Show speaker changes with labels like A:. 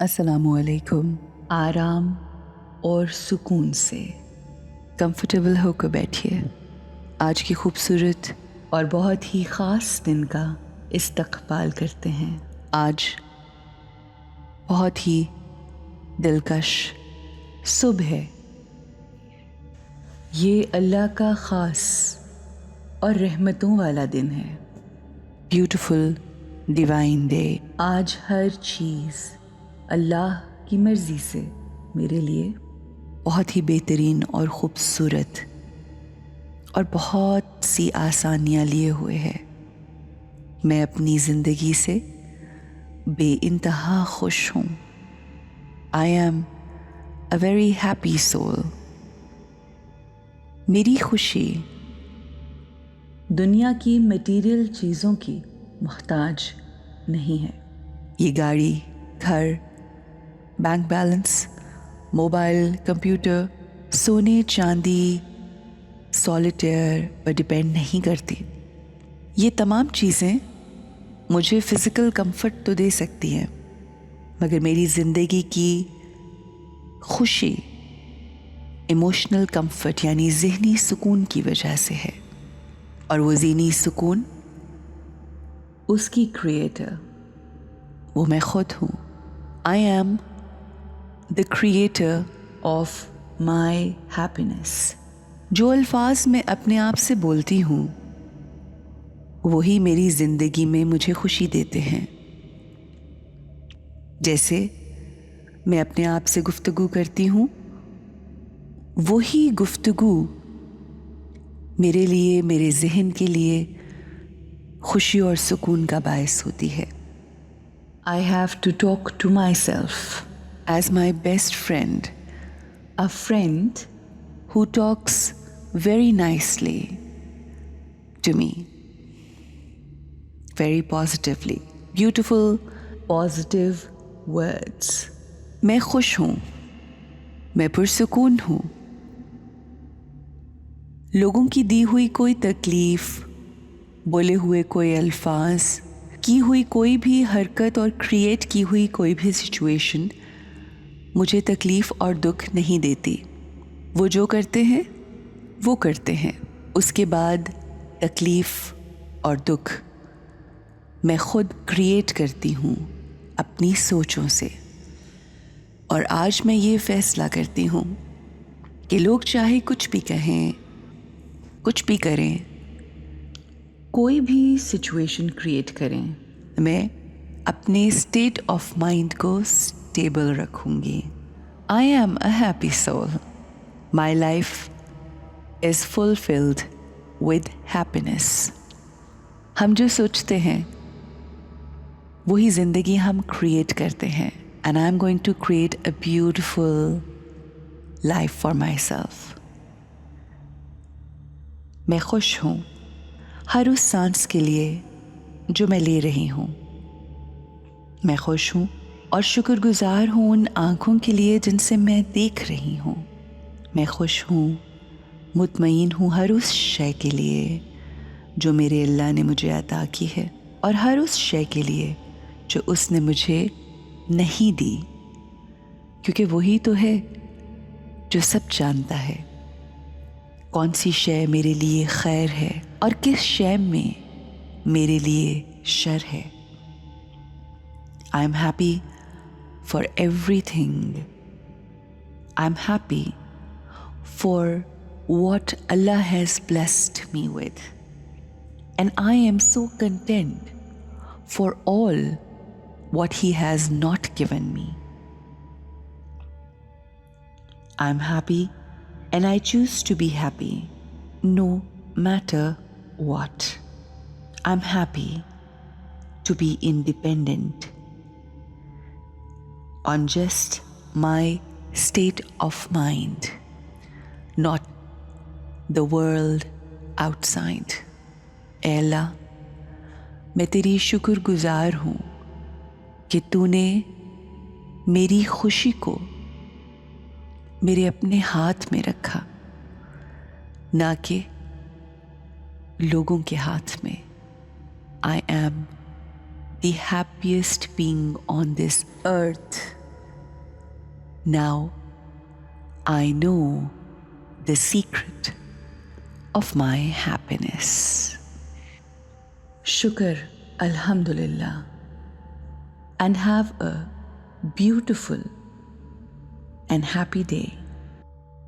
A: अस्सलामुअलैकुम। आराम और सुकून से कंफर्टेबल होकर बैठिए। आज की खूबसूरत और बहुत ही ख़ास दिन का इस्तक़बाल करते हैं। आज बहुत ही दिलकश सुबह है। ये अल्लाह का ख़ास और रहमतों वाला दिन है। Beautiful divine day. आज हर चीज़ अल्लाह की मर्ज़ी से मेरे लिए बहुत ही बेहतरीन और ख़ूबसूरत और बहुत सी आसानियाँ लिए हुए है। मैं अपनी ज़िंदगी से बेइंतहा खुश हूँ। I am a very happy soul. मेरी खुशी दुनिया की मटीरियल चीज़ों की मोहताज नहीं है। ये गाड़ी, घर, बैंक बैलेंस, मोबाइल, कंप्यूटर, सोने चांदी, सॉलिटेयर पर डिपेंड नहीं करती। ये तमाम चीज़ें मुझे फ़िज़िकल कंफर्ट तो दे सकती हैं, मगर मेरी ज़िंदगी की खुशी इमोशनल कंफर्ट यानी ज़हनी सुकून की वजह से है। और वो ज़हनी सुकून उसकी क्रिएटर वो मैं खुद हूँ। I am the creator of my happiness. जो अल्फाज मैं अपने आप से बोलती हूँ वही मेरी ज़िंदगी में मुझे खुशी देते हैं। जैसे मैं अपने आप से गुफ्तगू करती हूँ, वही गुफ्तगू मेरे लिए, मेरे ज़हन के लिए खुशी और सुकून का बायस होती है। I have to talk to myself as my best friend, a friend who talks very nicely to me, very positively, beautiful, positive words. मैं खुश हूँ, मैं पुरसुकून हूँ। लोगों की दी हुई कोई तकलीफ़, बोले हुए कोई अल्फाज, की हुई कोई भी हरकत और क्रिएट की हुई कोई भी सिचुएशन मुझे तकलीफ़ और दुख नहीं देती। वो जो करते हैं वो करते हैं। उसके बाद तकलीफ़ और दुख मैं खुद क्रिएट करती हूँ अपनी सोचों से। और आज मैं ये फ़ैसला करती हूँ कि लोग चाहे कुछ भी कहें, कुछ भी करें, कोई भी सिचुएशन क्रिएट करें, मैं अपने स्टेट ऑफ माइंड को स्टेबल रखूँगी। I am a happy soul. My life is fulfilled with happiness. हम जो सोचते हैं वही ज़िंदगी हम क्रिएट करते हैं। And I am going to create a beautiful life for myself. मैं खुश हूँ हर उस सांस के लिए जो मैं ले रही हूँ। मैं खुश हूँ और शुक्रगुजार हूँ उन आँखों के लिए जिनसे मैं देख रही हूँ। मैं खुश हूँ, मुतमईन हूँ हर उस शय के लिए जो मेरे अल्लाह ने मुझे अता की है, और हर उस शय के लिए जो उसने मुझे नहीं दी, क्योंकि वही तो है जो सब जानता है कौन सी शय मेरे लिए खैर है और किस शय में मेरे लिए शर है। I am happy for everything. I am happy for what Allah has blessed me with, and I am so content for all what He has not given me. I am happy and I choose to be happy no matter what. I'm happy to be independent on just my state of mind, not the world outside. ऐ अल्लाह, मैं तेरी शुक्रगुजार हूँ कि तूने मेरी खुशी को मेरे अपने हाथ में रखा, ना कि लोगों के हाथ में. I am the happiest being on this earth Now I know the secret of my happiness. Shukr, Alhamdulillah, and have a beautiful and happy day.